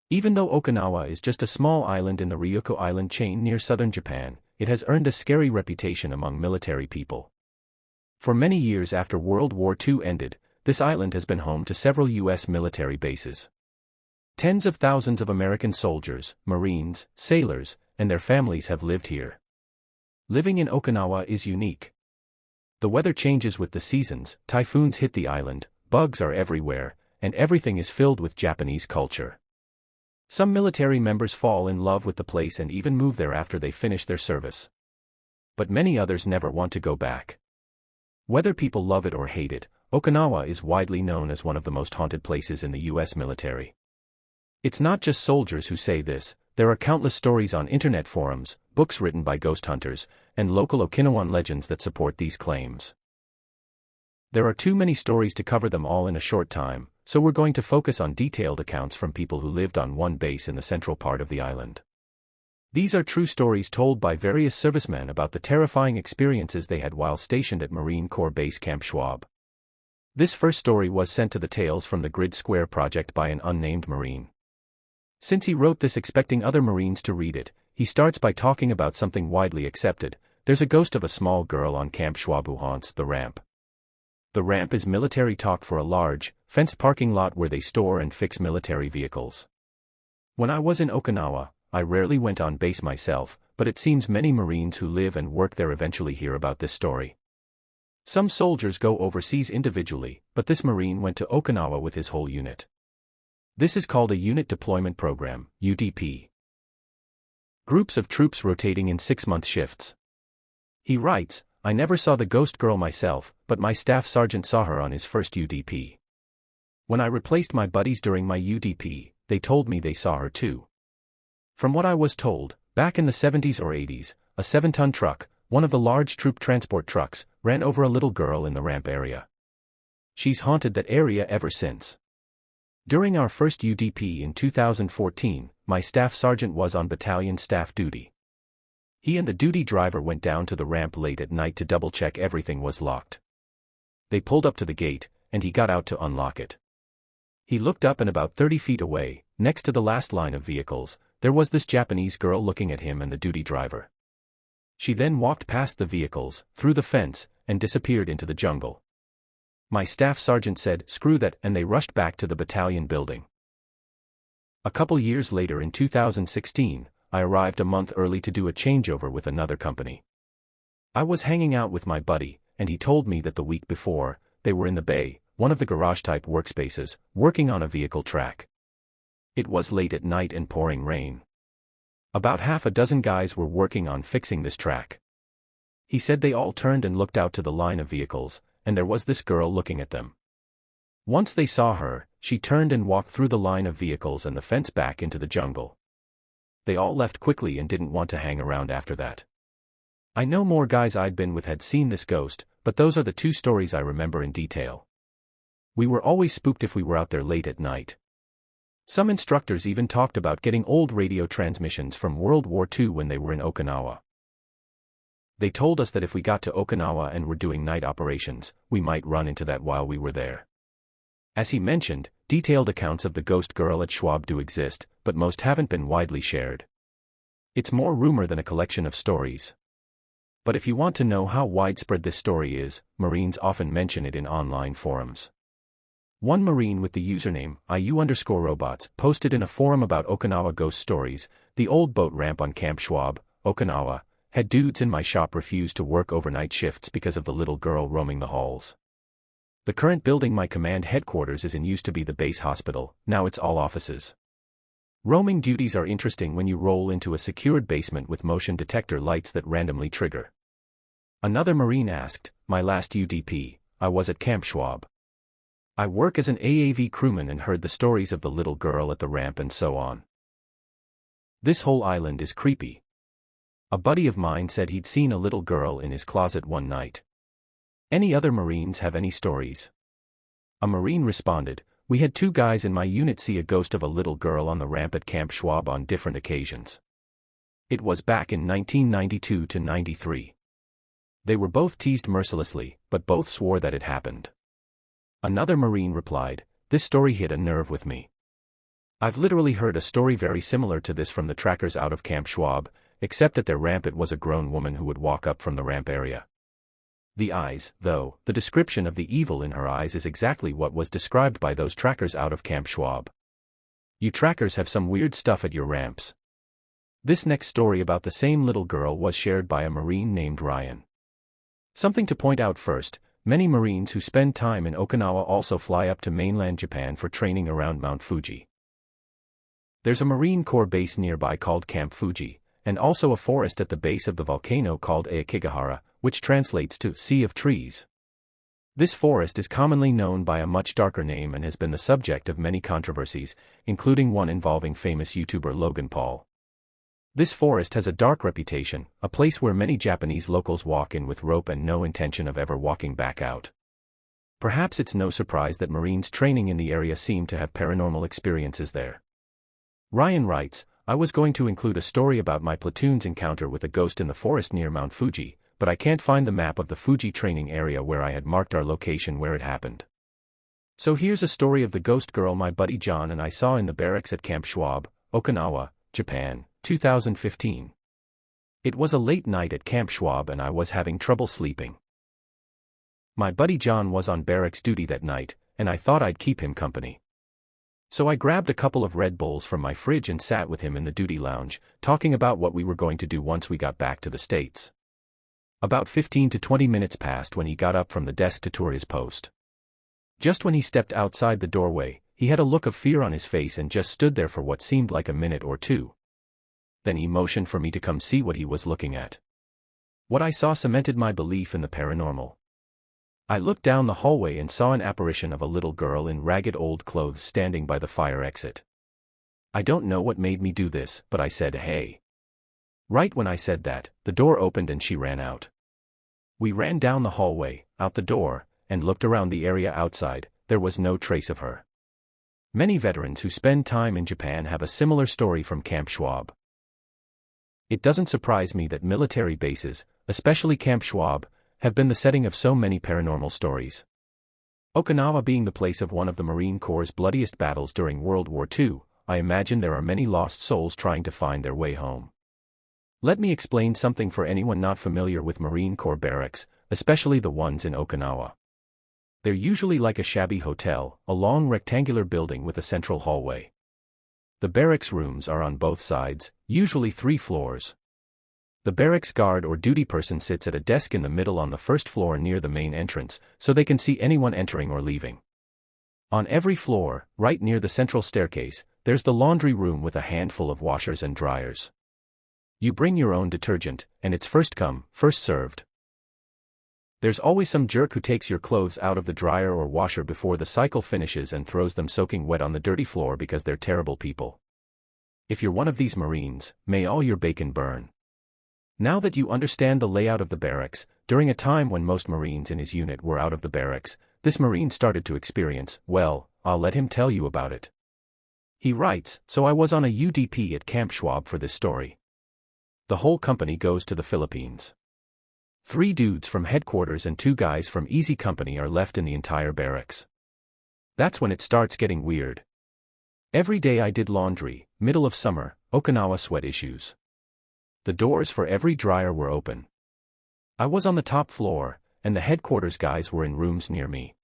Even though Okinawa is just a small island in the Ryukyu Island chain near southern Japan, it has earned a scary reputation among military people. For many years after World War II ended, this island has been home to several U.S. military bases. Tens of thousands of American soldiers, Marines, sailors, and their families have lived here. Living in Okinawa is unique. The weather changes with the seasons, typhoons hit the island, bugs are everywhere, and everything is filled with Japanese culture. Some military members fall in love with the place and even move there after they finish their service. But many others never want to go back. Whether people love it or hate it, Okinawa is widely known as one of the most haunted places in the U.S. military. It's not just soldiers who say this, there are countless stories on internet forums, books written by ghost hunters, and local Okinawan legends that support these claims. There are too many stories to cover them all in a short time, so we're going to focus on detailed accounts from people who lived on one base in the central part of the island. These are true stories told by various servicemen about the terrifying experiences they had while stationed at Marine Corps Base Camp Schwab. This first story was sent to the Tales from the Grid Square project by an unnamed Marine. Since he wrote this expecting other Marines to read it, he starts by talking about something widely accepted. There's a ghost of a small girl on Camp Schwab who haunts the ramp. The ramp is military talk for a large, fenced parking lot where they store and fix military vehicles. When I was in Okinawa, I rarely went on base myself, but it seems many Marines who live and work there eventually hear about this story. Some soldiers go overseas individually, but this Marine went to Okinawa with his whole unit. This is called a Unit Deployment Program, UDP. Groups of troops rotating in 6-month shifts. He writes, I never saw the ghost girl myself, but my staff sergeant saw her on his first UDP. When I replaced my buddies during my UDP, they told me they saw her too. From what I was told, back in the 70s or 80s, a 7-ton truck, one of the large troop transport trucks, ran over a little girl in the ramp area. She's haunted that area ever since. During our first UDP in 2014, my staff sergeant was on battalion staff duty. He and the duty driver went down to the ramp late at night to double-check everything was locked. They pulled up to the gate, and he got out to unlock it. He looked up and about 30 feet away, next to the last line of vehicles, there was this Japanese girl looking at him and the duty driver. She then walked past the vehicles, through the fence, and disappeared into the jungle. My staff sergeant said, "Screw that," and they rushed back to the battalion building. A couple years later in 2016, I arrived a month early to do a changeover with another company. I was hanging out with my buddy, and he told me that the week before, they were in the bay, one of the garage-type workspaces, working on a vehicle track. It was late at night and pouring rain. About half a dozen guys were working on fixing this track. He said they all turned and looked out to the line of vehicles, and there was this girl looking at them. Once they saw her, she turned and walked through the line of vehicles and the fence back into the jungle. They all left quickly and didn't want to hang around after that. I know more guys I'd been with had seen this ghost, but those are the two stories I remember in detail. We were always spooked if we were out there late at night. Some instructors even talked about getting old radio transmissions from World War II when they were in Okinawa. They told us that if we got to Okinawa and were doing night operations, we might run into that while we were there. As he mentioned, detailed accounts of the ghost girl at Schwab do exist, but most haven't been widely shared. It's more rumor than a collection of stories. But if you want to know how widespread this story is, Marines often mention it in online forums. One Marine with the username IU_robots posted in a forum about Okinawa ghost stories, the old boat ramp on Camp Schwab, Okinawa, had dudes in my shop refuse to work overnight shifts because of the little girl roaming the halls. The current building my command headquarters is in used to be the base hospital, now it's all offices. Roaming duties are interesting when you roll into a secured basement with motion detector lights that randomly trigger. Another Marine asked, my last UDP, I was at Camp Schwab. I work as an AAV crewman and heard the stories of the little girl at the ramp and so on. This whole island is creepy. A buddy of mine said he'd seen a little girl in his closet one night. Any other Marines have any stories? A Marine responded, we had 2 guys in my unit see a ghost of a little girl on the ramp at Camp Schwab on different occasions. It was back in 1992 to 93. They were both teased mercilessly, but both swore that it happened. Another Marine replied, this story hit a nerve with me. I've literally heard a story very similar to this from the trackers out of Camp Schwab, except at their ramp it was a grown woman who would walk up from the ramp area. The eyes, though, the description of the evil in her eyes is exactly what was described by those trackers out of Camp Schwab. You trackers have some weird stuff at your ramps. This next story about the same little girl was shared by a Marine named Ryan. Something to point out first, many Marines who spend time in Okinawa also fly up to mainland Japan for training around Mount Fuji. There's a Marine Corps base nearby called Camp Fuji, and also a forest at the base of the volcano called Aokigahara, which translates to Sea of Trees. This forest is commonly known by a much darker name and has been the subject of many controversies, including one involving famous YouTuber Logan Paul. This forest has a dark reputation, a place where many Japanese locals walk in with rope and no intention of ever walking back out. Perhaps it's no surprise that Marines training in the area seem to have paranormal experiences there. Ryan writes, I was going to include a story about my platoon's encounter with a ghost in the forest near Mount Fuji, but I can't find the map of the Fuji training area where I had marked our location where it happened. So here's a story of the ghost girl my buddy John and I saw in the barracks at Camp Schwab, Okinawa, Japan, 2015. It was a late night at Camp Schwab and I was having trouble sleeping. My buddy John was on barracks duty that night, and I thought I'd keep him company. So I grabbed a couple of Red Bulls from my fridge and sat with him in the duty lounge, talking about what we were going to do once we got back to the States. About 15 to 20 minutes passed when he got up from the desk to tour his post. Just when he stepped outside the doorway, he had a look of fear on his face and just stood there for what seemed like a minute or two. Then he motioned for me to come see what he was looking at. What I saw cemented my belief in the paranormal. I looked down the hallway and saw an apparition of a little girl in ragged old clothes standing by the fire exit. I don't know what made me do this, but I said, "Hey." Right when I said that, the door opened and she ran out. We ran down the hallway, out the door, and looked around the area outside. There was no trace of her. Many veterans who spend time in Japan have a similar story from Camp Schwab. It doesn't surprise me that military bases, especially Camp Schwab, have been the setting of so many paranormal stories. Okinawa being the place of one of the Marine Corps' bloodiest battles during World War II, I imagine there are many lost souls trying to find their way home. Let me explain something for anyone not familiar with Marine Corps barracks, especially the ones in Okinawa. They're usually like a shabby hotel, a long rectangular building with a central hallway. The barracks rooms are on both sides, usually 3 floors. The barracks guard or duty person sits at a desk in the middle on the first floor near the main entrance, so they can see anyone entering or leaving. On every floor, right near the central staircase, there's the laundry room with a handful of washers and dryers. You bring your own detergent, and it's first come, first served. There's always some jerk who takes your clothes out of the dryer or washer before the cycle finishes and throws them soaking wet on the dirty floor because they're terrible people. If you're one of these Marines, may all your bacon burn. Now that you understand the layout of the barracks, during a time when most Marines in his unit were out of the barracks, this Marine started to experience, well, I'll let him tell you about it. He writes, so I was on a UDP at Camp Schwab for this story. The whole company goes to the Philippines. 3 dudes from headquarters and 2 guys from Easy Company are left in the entire barracks. That's when it starts getting weird. Every day I did laundry, middle of summer, Okinawa sweat issues. The doors for every dryer were open. I was on the top floor, and the headquarters guys were in rooms near me.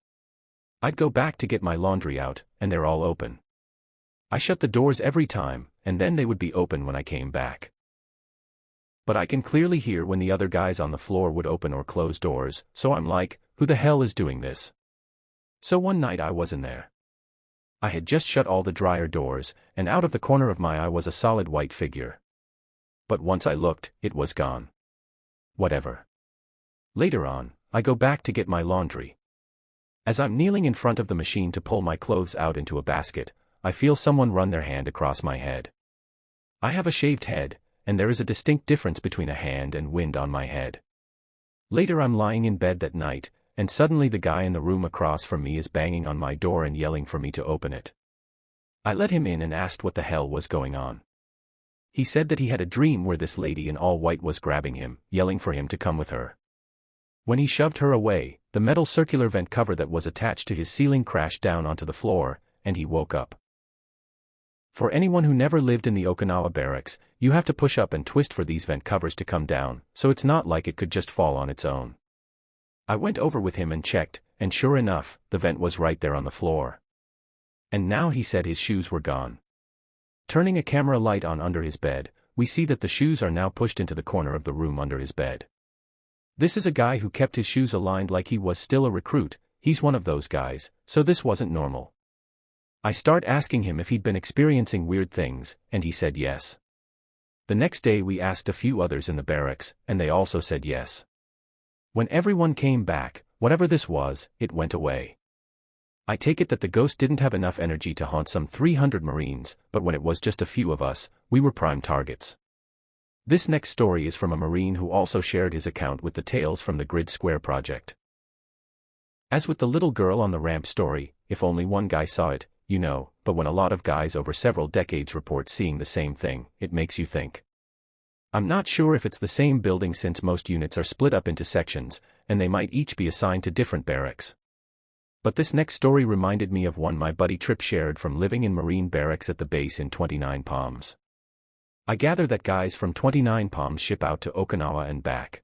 I'd go back to get my laundry out, and they're all open. I shut the doors every time, and then they would be open when I came back. But I can clearly hear when the other guys on the floor would open or close doors, so I'm like, who the hell is doing this? So one night I was in there. I had just shut all the dryer doors, and out of the corner of my eye was a solid white figure. But once I looked, it was gone. Whatever. Later on, I go back to get my laundry. As I'm kneeling in front of the machine to pull my clothes out into a basket, I feel someone run their hand across my head. I have a shaved head, and there is a distinct difference between a hand and wind on my head. Later I'm lying in bed that night, and suddenly the guy in the room across from me is banging on my door and yelling for me to open it. I let him in and asked what the hell was going on. He said that he had a dream where this lady in all white was grabbing him, yelling for him to come with her. When he shoved her away, the metal circular vent cover that was attached to his ceiling crashed down onto the floor, and he woke up. For anyone who never lived in the Okinawa barracks, you have to push up and twist for these vent covers to come down, so it's not like it could just fall on its own. I went over with him and checked, and sure enough, the vent was right there on the floor. And now he said his shoes were gone. Turning a camera light on under his bed, we see that the shoes are now pushed into the corner of the room under his bed. This is a guy who kept his shoes aligned like he was still a recruit. He's one of those guys, so this wasn't normal. I start asking him if he'd been experiencing weird things, and he said yes. The next day we asked a few others in the barracks, and they also said yes. When everyone came back, whatever this was, it went away. I take it that the ghost didn't have enough energy to haunt some 300 Marines, but when it was just a few of us, we were prime targets. This next story is from a Marine who also shared his account with the Tales from the Grid Square project. As with the little girl on the ramp story, if only one guy saw it, you know, but when a lot of guys over several decades report seeing the same thing, it makes you think. I'm not sure if it's the same building since most units are split up into sections, and they might each be assigned to different barracks. But this next story reminded me of one my buddy Trip shared from living in Marine barracks at the base in 29 Palms. I gather that guys from 29 Palms ship out to Okinawa and back.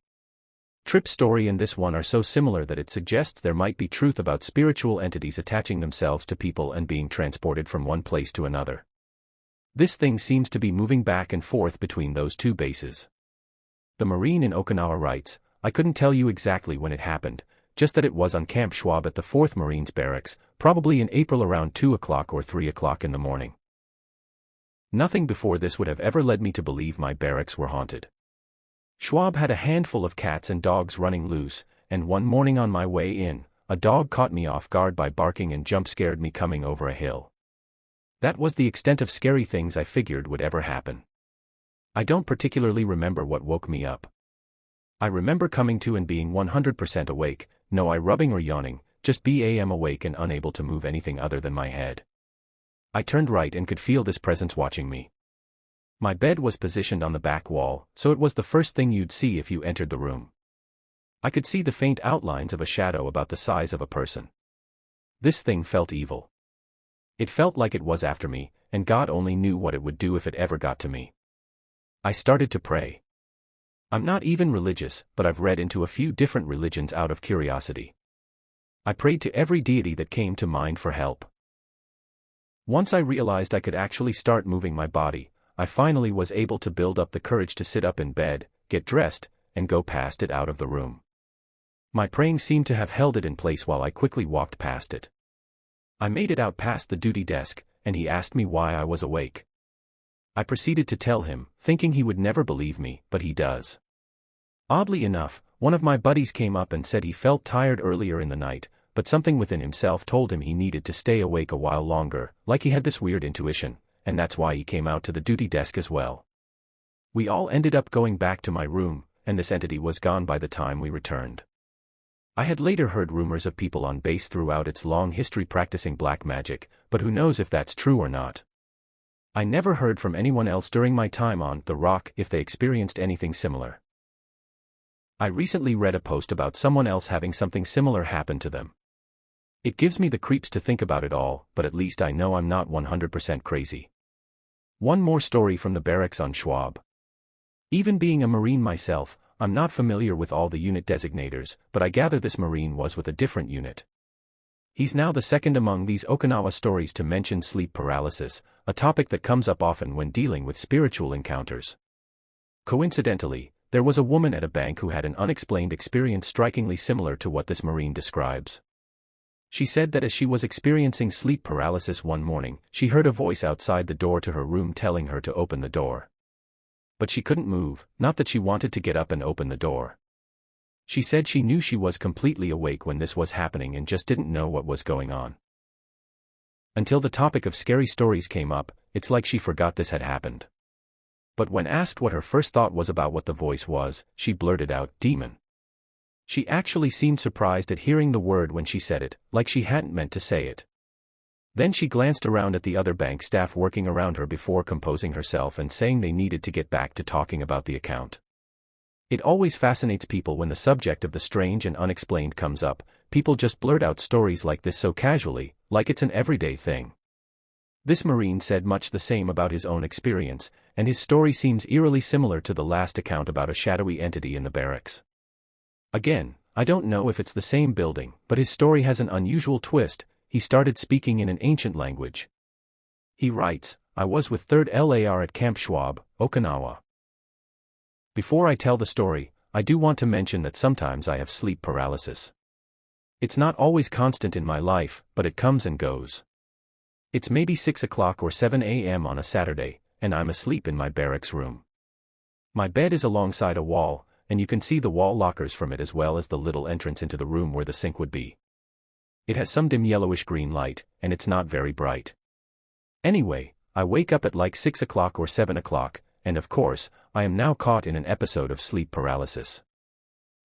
Trip's story and this one are so similar that it suggests there might be truth about spiritual entities attaching themselves to people and being transported from one place to another. This thing seems to be moving back and forth between those two bases. The Marine in Okinawa writes, I couldn't tell you exactly when it happened, just that it was on Camp Schwab at the 4th Marines Barracks, probably in April around 2 o'clock or 3 o'clock in the morning. Nothing before this would have ever led me to believe my barracks were haunted. Schwab had a handful of cats and dogs running loose, and one morning on my way in, a dog caught me off guard by barking and jump-scared me coming over a hill. That was the extent of scary things I figured would ever happen. I don't particularly remember what woke me up. I remember coming to and being 100% awake, no eye rubbing or yawning, just BAM awake and unable to move anything other than my head. I turned right and could feel this presence watching me. My bed was positioned on the back wall, so it was the first thing you'd see if you entered the room. I could see the faint outlines of a shadow about the size of a person. This thing felt evil. It felt like it was after me, and God only knew what it would do if it ever got to me. I started to pray. I'm not even religious, but I've read into a few different religions out of curiosity. I prayed to every deity that came to mind for help. Once I realized I could actually start moving my body, I finally was able to build up the courage to sit up in bed, get dressed, and go past it out of the room. My praying seemed to have held it in place while I quickly walked past it. I made it out past the duty desk, and he asked me why I was awake. I proceeded to tell him, thinking he would never believe me, but he does. Oddly enough, one of my buddies came up and said he felt tired earlier in the night, but something within himself told him he needed to stay awake a while longer, like he had this weird intuition, and that's why he came out to the duty desk as well. We all ended up going back to my room, and this entity was gone by the time we returned. I had later heard rumors of people on base throughout its long history practicing black magic, but who knows if that's true or not. I never heard from anyone else during my time on The Rock if they experienced anything similar. I recently read a post about someone else having something similar happen to them. It gives me the creeps to think about it all, but at least I know I'm not 100% crazy. One more story from the barracks on Schwab. Even being a Marine myself, I'm not familiar with all the unit designators, but I gather this Marine was with a different unit. He's now the second among these Okinawa stories to mention sleep paralysis, a topic that comes up often when dealing with spiritual encounters. Coincidentally, there was a woman at a bank who had an unexplained experience strikingly similar to what this Marine describes. She said that as she was experiencing sleep paralysis one morning, she heard a voice outside the door to her room telling her to open the door. But she couldn't move, not that she wanted to get up and open the door. She said she knew she was completely awake when this was happening and just didn't know what was going on. Until the topic of scary stories came up, it's like she forgot this had happened. But when asked what her first thought was about what the voice was, she blurted out, "Demon." She actually seemed surprised at hearing the word when she said it, like she hadn't meant to say it. Then she glanced around at the other bank staff working around her before composing herself and saying they needed to get back to talking about the account. It always fascinates people when the subject of the strange and unexplained comes up. People just blurt out stories like this so casually, like it's an everyday thing. This Marine said much the same about his own experience, and his story seems eerily similar to the last account about a shadowy entity in the barracks. Again, I don't know if it's the same building, but his story has an unusual twist. He started speaking in an ancient language. He writes, "I was with 3rd LAR at Camp Schwab, Okinawa. Before I tell the story, I do want to mention that sometimes I have sleep paralysis. It's not always constant in my life, but it comes and goes. It's maybe 6 o'clock or 7 a.m. on a Saturday, and I'm asleep in my barracks room. My bed is alongside a wall, and you can see the wall lockers from it as well as the little entrance into the room where the sink would be. It has some dim yellowish-green light, and it's not very bright. Anyway, I wake up at like 6 o'clock or 7 o'clock, and of course, I am now caught in an episode of sleep paralysis.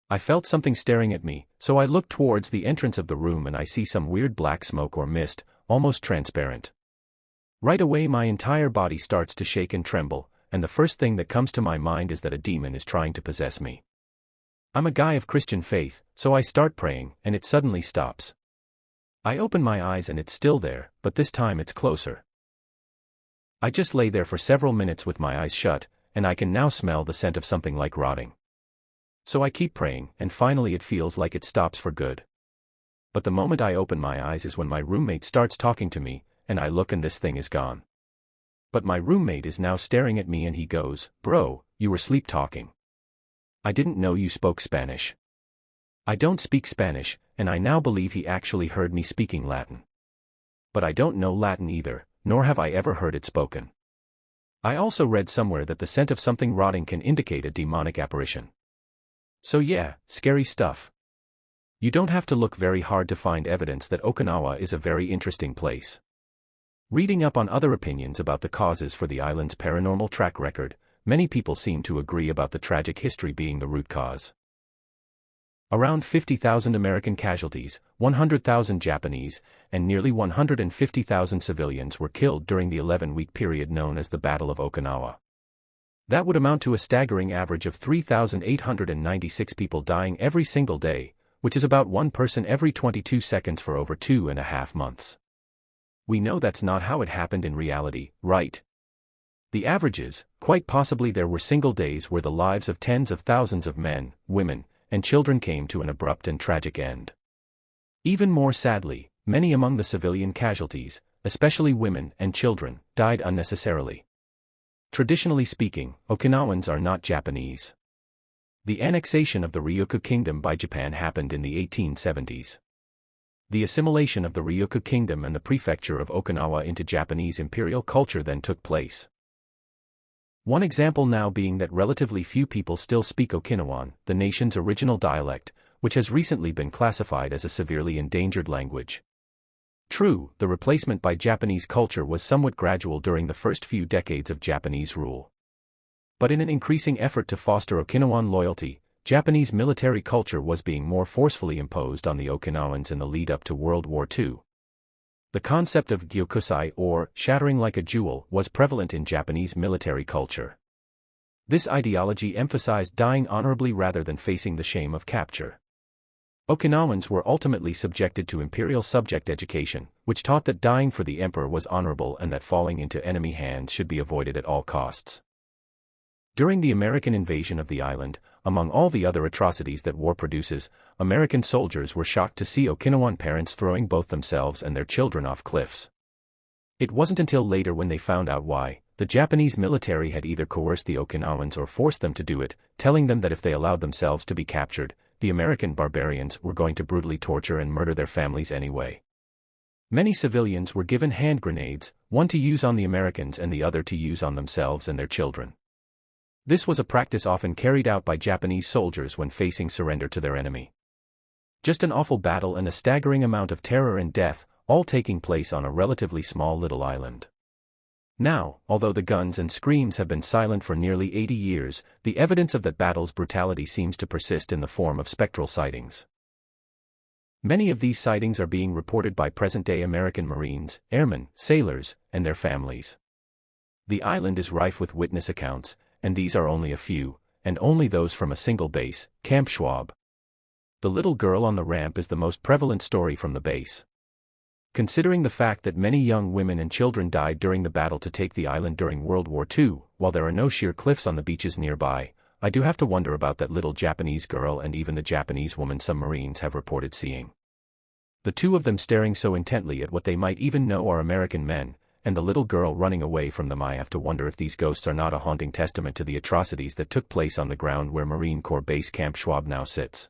I felt something staring at me, so I look towards the entrance of the room and I see some weird black smoke or mist, almost transparent. Right away my entire body starts to shake and tremble, and the first thing that comes to my mind is that a demon is trying to possess me. I'm a guy of Christian faith, so I start praying, and it suddenly stops. I open my eyes and it's still there, but this time it's closer. I just lay there for several minutes with my eyes shut, and I can now smell the scent of something like rotting. So I keep praying, and finally it feels like it stops for good. But the moment I open my eyes is when my roommate starts talking to me, and I look and this thing is gone. But my roommate is now staring at me and he goes, "Bro, you were sleep talking. I didn't know you spoke Spanish." I don't speak Spanish, and I now believe he actually heard me speaking Latin. But I don't know Latin either, nor have I ever heard it spoken. I also read somewhere that the scent of something rotting can indicate a demonic apparition. So yeah, scary stuff. You don't have to look very hard to find evidence that Okinawa is a very interesting place. Reading up on other opinions about the causes for the island's paranormal track record, many people seem to agree about the tragic history being the root cause. Around 50,000 American casualties, 100,000 Japanese, and nearly 150,000 civilians were killed during the 11-week period known as the Battle of Okinawa. That would amount to a staggering average of 3,896 people dying every single day, which is about one person every 22 seconds for over 2.5 months. We know that's not how it happened in reality, right? The averages, quite possibly there were single days where the lives of tens of thousands of men, women, and children came to an abrupt and tragic end. Even more sadly, many among the civilian casualties, especially women and children, died unnecessarily. Traditionally speaking, Okinawans are not Japanese. The annexation of the Ryukyu Kingdom by Japan happened in the 1870s. The assimilation of the Ryukyu Kingdom and the prefecture of Okinawa into Japanese imperial culture then took place. One example now being that relatively few people still speak Okinawan, the nation's original dialect, which has recently been classified as a severely endangered language. True, the replacement by Japanese culture was somewhat gradual during the first few decades of Japanese rule. But in an increasing effort to foster Okinawan loyalty, Japanese military culture was being more forcefully imposed on the Okinawans in the lead-up to World War II. The concept of gyokusai, or shattering like a jewel, was prevalent in Japanese military culture. This ideology emphasized dying honorably rather than facing the shame of capture. Okinawans were ultimately subjected to imperial subject education, which taught that dying for the emperor was honorable and that falling into enemy hands should be avoided at all costs. During the American invasion of the island, among all the other atrocities that war produces, American soldiers were shocked to see Okinawan parents throwing both themselves and their children off cliffs. It wasn't until later when they found out why, the Japanese military had either coerced the Okinawans or forced them to do it, telling them that if they allowed themselves to be captured, the American barbarians were going to brutally torture and murder their families anyway. Many civilians were given hand grenades, one to use on the Americans and the other to use on themselves and their children. This was a practice often carried out by Japanese soldiers when facing surrender to their enemy. Just an awful battle and a staggering amount of terror and death, all taking place on a relatively small little island. Now, although the guns and screams have been silent for nearly 80 years, the evidence of that battle's brutality seems to persist in the form of spectral sightings. Many of these sightings are being reported by present-day American Marines, airmen, sailors, and their families. The island is rife with witness accounts, and these are only a few, and only those from a single base, Camp Schwab. The little girl on the ramp is the most prevalent story from the base. Considering the fact that many young women and children died during the battle to take the island during World War II, while there are no sheer cliffs on the beaches nearby, I do have to wonder about that little Japanese girl and even the Japanese woman some Marines have reported seeing. The two of them staring so intently at what they might even know are American men, and the little girl running away from them. I have to wonder if these ghosts are not a haunting testament to the atrocities that took place on the ground where Marine Corps Base Camp Schwab now sits.